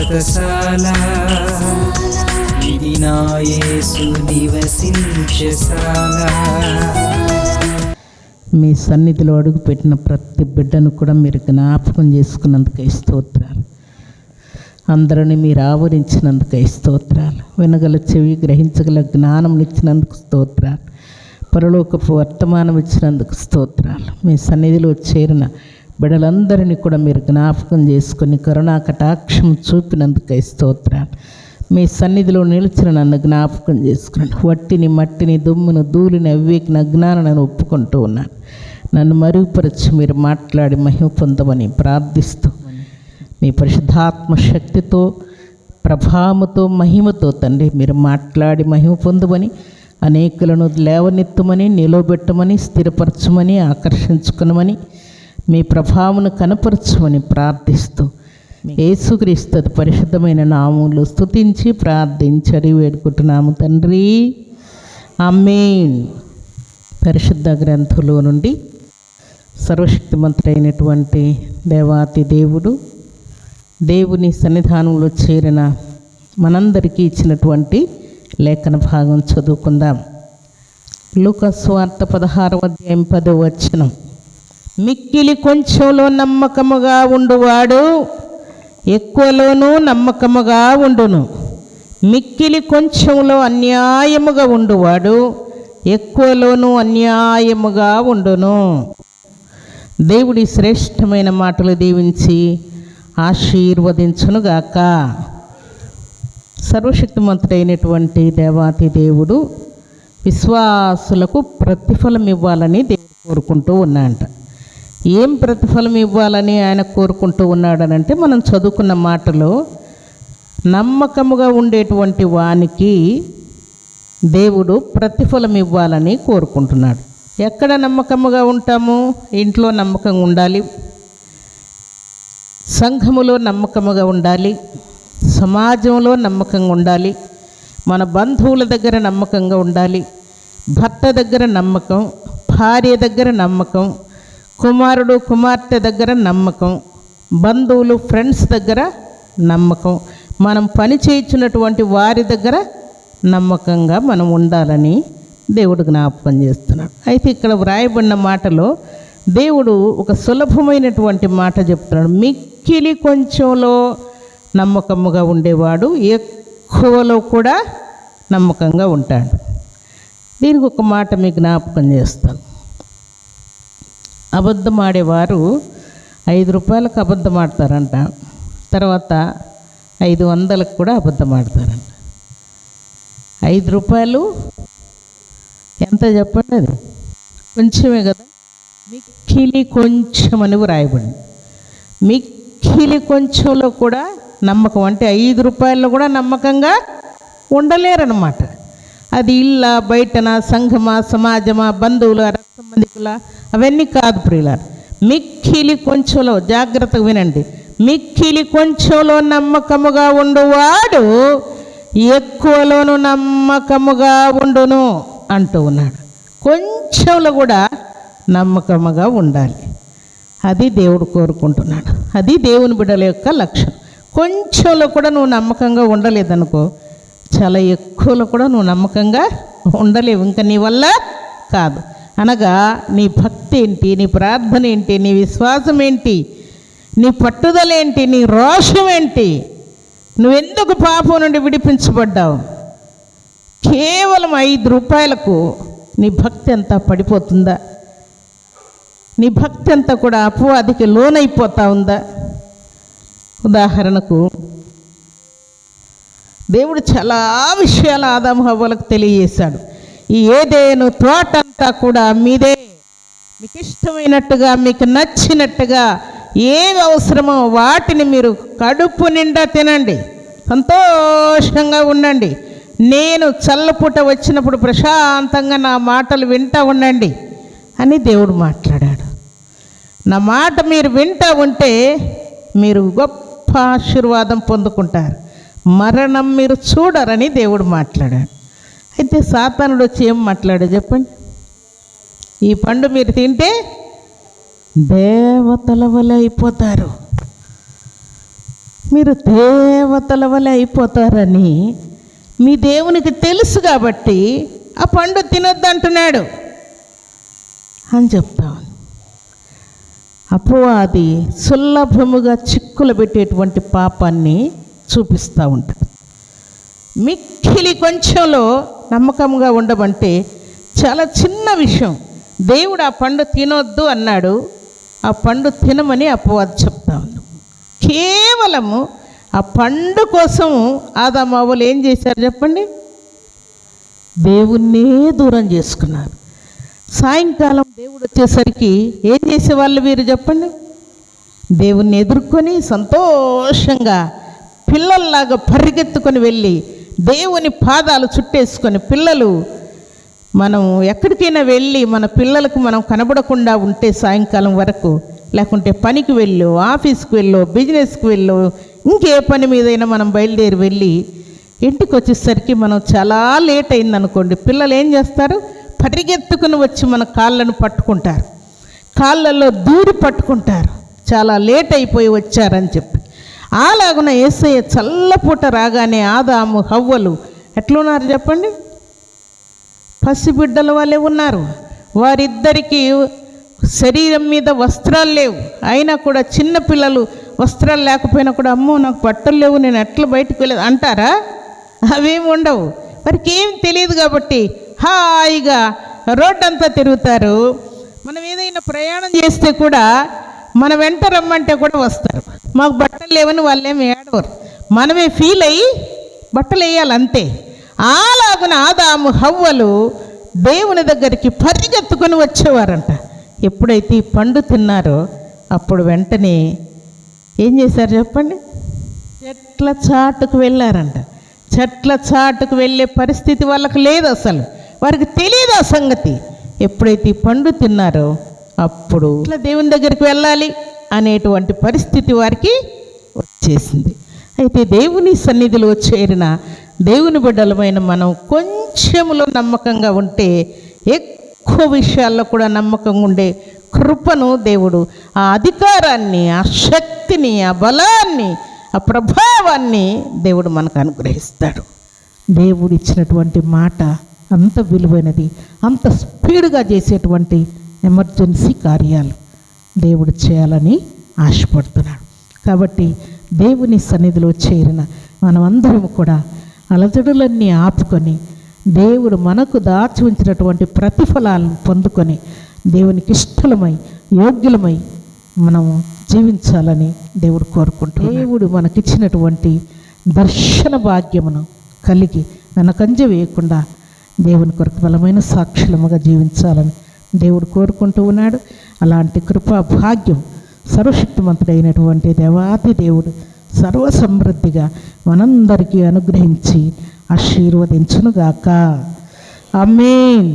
వ్రతశాల ఇది నా యేసు నివసించశాల. మీ సన్నిధిలో అడుగుపెట్టిన ప్రతి బిడ్డను కూడా మీరు జ్ఞాపకం చేసుకున్నందుకై స్తోత్రాలు. అందరిని మీరు ఆవరించినందుకై స్తోత్రాలు. వినగల చెవి, గ్రహించగల జ్ఞానం ఇచ్చినందుకు స్తోత్రాలు. పరలోకపు వర్తమానం ఇచ్చినందుకు స్తోత్రాలు. మీ సన్నిధిలో చేరిన బిడ్డలందరినీ కూడా మీరు జ్ఞాపకం చేసుకొని కరుణా కటాక్షం చూపినందుకై స్తోత్రాలు. మీ సన్నిధిలో నిలిచిన నన్ను జ్ఞాపకం చేసుకున్నాను. వట్టిని, మట్టిని, దుమ్మును, ధూళిని, అవివేకిని, అజ్ఞానాన్ని ఒప్పుకుంటూ ఉన్నాను. నన్ను మరుగుపరచి మీరు మాట్లాడి మహిమ పొందమని ప్రార్థిస్తూ మీ పరిశుద్ధాత్మ శక్తితో, ప్రభావముతో, మహిమతో తండ్రి మీరు మాట్లాడి మహిమ పొందమని, అనేకులను లేవనెత్తమని, నిలవబెట్టమని, స్థిరపరచమని, ఆకర్షించుకునమని, మీ ప్రభావమును కనపరచమని ప్రార్థిస్తూ యేసుక్రీస్తు పరిశుద్ధమైన నామములో స్తుతించి ప్రార్థించి అడిగి వేడుకుంటున్నాము తండ్రి, ఆమేన్. పరిశుద్ధ గ్రంథంలో నుండి సర్వశక్తిమంతుడైనటువంటి దేవాతి దేవుడు, దేవుని సన్నిధానంలో చేరిన మనందరికీ ఇచ్చినటువంటి లేఖన భాగం చదువుకుందాం. లూకా సువార్త 16వ అధ్యాయం 10వ వచనం. మిక్కిలి కొంచెంలో నమ్మకముగా ఉండువాడు ఎక్కువలోనూ నమ్మకముగా ఉండును. మిక్కిలి కొంచెంలో అన్యాయముగా ఉండువాడు ఎక్కువలోనూ అన్యాయముగా ఉండును. దేవుడి శ్రేష్టమైన మాటలు దీవించి ఆశీర్వదించునుగాక. సర్వశక్తిమంతుడైనటువంటి దేవాతి దేవుడు విశ్వాసులకు ప్రతిఫలం ఇవ్వాలని దేవుడు కోరుకుంటూ ఉన్నాడంట. ఏం ప్రతిఫలం ఇవ్వాలని ఆయన కోరుకుంటూ ఉన్నాడనంటే, మనం చదువుకున్న మాటలో నమ్మకముగా ఉండేటువంటి వానికి దేవుడు ప్రతిఫలం ఇవ్వాలని కోరుకుంటున్నాడు. ఎక్కడ నమ్మకముగా ఉంటాము? ఇంట్లో నమ్మకంగా ఉండాలి, సంఘములో నమ్మకముగా ఉండాలి, సమాజంలో నమ్మకంగా ఉండాలి, మన బంధువుల దగ్గర నమ్మకంగా ఉండాలి, భర్త దగ్గర నమ్మకం, భార్య దగ్గర నమ్మకం, కుమారుడు కుమార్తె దగ్గర నమ్మకం, బంధువులు ఫ్రెండ్స్ దగ్గర నమ్మకం, మనం పని చేయించినటువంటి వారి దగ్గర నమ్మకంగా మనం ఉండాలని దేవుడు జ్ఞాపకం చేస్తున్నాడు. అయితే ఇక్కడ వ్రాయబడిన మాటలో దేవుడు ఒక సులభమైనటువంటి మాట చెప్తున్నాడు. మిక్కిలి కొంచెంలో నమ్మకముగా ఉండేవాడు ఎక్కువలో కూడా నమ్మకంగా ఉంటాడు. దీనికి ఒక మాట మీకు జ్ఞాపకం చేస్తాను. అబద్ధం ఆడేవారు 5 రూపాయలకు అబద్ధం ఆడతారంట, తర్వాత 500లకు కూడా అబద్ధం ఆడతారంట. 5 రూపాయలు ఎంత చెప్పండి? అది కొంచెమే కదా. మిక్కిలి కొంచెం అని వ్రాయబడింది. మిక్కిలి కొంచెంలో కూడా నమ్మకం అంటే 5 రూపాయల్లో కూడా నమ్మకంగా ఉండలేరన్నమాట. అది ఇల్లా, బయటనా, సంఘమా, సమాజమా, బంధువుల, రక్త సంబంధికుల, అవన్నీ కాదు ప్రియులారా. మిక్కిలి కొంచెంలో, జాగ్రత్తగా వినండి, మిక్కిలి కొంచెంలో నమ్మకముగా ఉండువాడు ఎక్కువలోను నమ్మకముగా ఉండును అంటూ ఉన్నాడు. కొంచెంలో కూడా నమ్మకముగా ఉండాలి. అది దేవుడు కోరుకుంటున్నాడు. అది దేవుని బిడ్డల యొక్క లక్ష్యం. కొంచెంలో కూడా నువ్వు నమ్మకంగా ఉండలేదనుకో, చాలా ఎక్కువలో కూడా నువ్వు నమ్మకంగా ఉండలేవు. ఇంకా నీ వల్ల కాదు. అనగా నీ భక్తి ఏంటి, నీ ప్రార్థన ఏంటి, నీ విశ్వాసం ఏంటి, నీ పట్టుదల ఏంటి, నీ రోషం ఏంటి, నువ్వెందుకు పాపం నుండి విడిపించబడ్డావు? కేవలం 5 రూపాయలకు నీ భక్తి అంతా పడిపోతుందా? నీ భక్తి అంతా కూడా అపవాదికి లోనైపోతా ఉందా? ఉదాహరణకు దేవుడు చాలా విషయాలు ఆదాము హవ్వలకు తెలియజేశాడు. ఈ ఏదెను తోటంతా కూడా మీదే, మీకు ఇష్టమైనట్టుగా, మీకు నచ్చినట్టుగా ఏవి అవసరమో వాటిని మీరు కడుపు నిండా తినండి, సంతోషంగా ఉండండి, నేను చల్లపూట వచ్చినప్పుడు ప్రశాంతంగా నా మాటలు వింటూ ఉండండి అని దేవుడు మాట్లాడాడు. నా మాట మీరు వింటూ ఉంటే మీరు గొప్ప ఆశీర్వాదం పొందుకుంటారు, మరణం మీరు చూడరని దేవుడు మాట్లాడాడు. అయితే సాతానుడు వచ్చి ఏం మాట్లాడాడు చెప్పండి? ఈ పండు మీరు తింటే దేవతల వలె అయిపోతారు. మీరు దేవతల వలె అయిపోతారని మీ దేవునికి తెలుసు కాబట్టి ఆ పండు తినొద్దు అంటున్నాడు అని చెప్తాను. అపవాది సులభముగా చిక్కులు పెట్టేటువంటి పాపాన్ని చూపిస్తూ ఉంటాడు. మిక్కిలి కొంచెంలో నమ్మకంగా ఉండమంటే చాలా చిన్న విషయం. దేవుడు ఆ పండు తినొద్దు అన్నాడు, ఆ పండు తినమని అపవాది చెప్తా ఉంది. కేవలము ఆ పండు కోసం ఆదాము అవ్వలు ఏం చేశారు చెప్పండి? దేవుణ్ణే దూరం చేసుకున్నారు. సాయంకాలం దేవుడు వచ్చేసరికి ఏం చేసేవాళ్ళు వీరు చెప్పండి? దేవుణ్ణి ఎదుర్కొని సంతోషంగా పిల్లల్లాగా పరిగెత్తుకొని వెళ్ళి దేవుని పాదాలు చుట్టేసుకొని, పిల్లలు మనం ఎక్కడికైనా వెళ్ళి మన పిల్లలకు మనం కనబడకుండా ఉంటే సాయంకాలం వరకు, లేకుంటే పనికి వెళ్ళో, ఆఫీస్కి వెళ్ళో, బిజినెస్కి వెళ్ళో, ఇంకే పని మీదైనా మనం బయలుదేరి వెళ్ళి ఇంటికి వచ్చేసరికి మనం చాలా లేట్ అయిందనుకోండి, పిల్లలు ఏం చేస్తారు? పరిగెత్తుకుని వచ్చి మన కాళ్ళను పట్టుకుంటారు, కాళ్ళల్లో దూరి పట్టుకుంటారు, చాలా లేట్ అయిపోయి వచ్చారని చెప్పి. అలాగున యేసయ్య చల్లపూట రాగానే ఆదాము హవ్వలు ఎట్లున్నారు చెప్పండి? పసిబిడ్డల వాళ్ళే ఉన్నారు. వారిద్దరికీ శరీరం మీద వస్త్రాలు లేవు. అయినా కూడా చిన్నపిల్లలు వస్త్రాలు లేకపోయినా కూడా అమ్మో నాకు బట్టలు లేవు, నేను ఎట్లా బయటకు వెళ్ళేది అంటారా? అవేమి ఉండవు. వారికి ఏం తెలియదు కాబట్టి హాయిగా రోడ్డంతా తిరుగుతారు. మనం ఏదైనా ప్రయాణం చేస్తే కూడా మన వెంట రమ్మంటే కూడా వస్తారు. మాకు బట్టలు లేవని వాళ్ళేమి ఏడవరు, మనమే ఫీల్ అయ్యి బట్టలు వేయాలి అంతే. అలాగున ఆదాము హవ్వలు దేవుని దగ్గరికి పరిగెత్తుకొని వచ్చేవారంట. ఎప్పుడైతే ఈ పండు తిన్నారో అప్పుడు వెంటనే ఏం చేశారు చెప్పండి? చెట్ల చాటుకు వెళ్ళారంట. చెట్ల చాటుకు వెళ్ళే పరిస్థితి వాళ్ళకు లేదు, అసలు వారికి తెలియదు ఆ సంగతి. ఎప్పుడైతే ఈ పండు తిన్నారో అప్పుడు ఇట్లా దేవుని దగ్గరికి వెళ్ళాలి అనేటువంటి పరిస్థితి వారికి వచ్చేసింది. అయితే దేవుని సన్నిధిలో చేరిన దేవుని బిడ్డలమైన మనం కొంచెంలో నమ్మకంగా ఉంటే ఎక్కువ విషయాల్లో కూడా నమ్మకంగా ఉండే కృపను దేవుడు, ఆ అధికారాన్ని, ఆ శక్తిని, ఆ బలాన్ని, ఆ ప్రభావాన్ని దేవుడు మనకు అనుగ్రహిస్తాడు. దేవుడు ఇచ్చినటువంటి మాట అంత విలువైనది, అంత స్పీడ్గా చేసేటువంటి ఎమర్జెన్సీ కార్యాలు దేవుడు చేయాలని ఆశపడుతున్నాడు. కాబట్టి దేవుని సన్నిధిలో చేరిన మనమందరం కూడా అలజడులన్నీ ఆపుకొని దేవుడు మనకు దాచి ఉంచినటువంటి ప్రతిఫలాలను పొందుకొని దేవునికి ఇష్టలమై యోగ్యులమై మనము జీవించాలని దేవుడు కోరుకుంటున్నాడు. దేవుడు మనకిచ్చినటువంటి దర్శన భాగ్యమును కలిగి వెనకంజ వేయకుండా దేవుని కొరకు బలమైన సాక్షులముగా జీవించాలని దేవుడు కోరుకుంటూ ఉన్నాడు. అలాంటి కృపా భాగ్యం సర్వశక్తిమంతుడైనటువంటి దేవాది దేవుడు సర్వసమృద్ధిగా మనందరికీ అనుగ్రహించి ఆశీర్వదించునుగాక. ఆమేన్.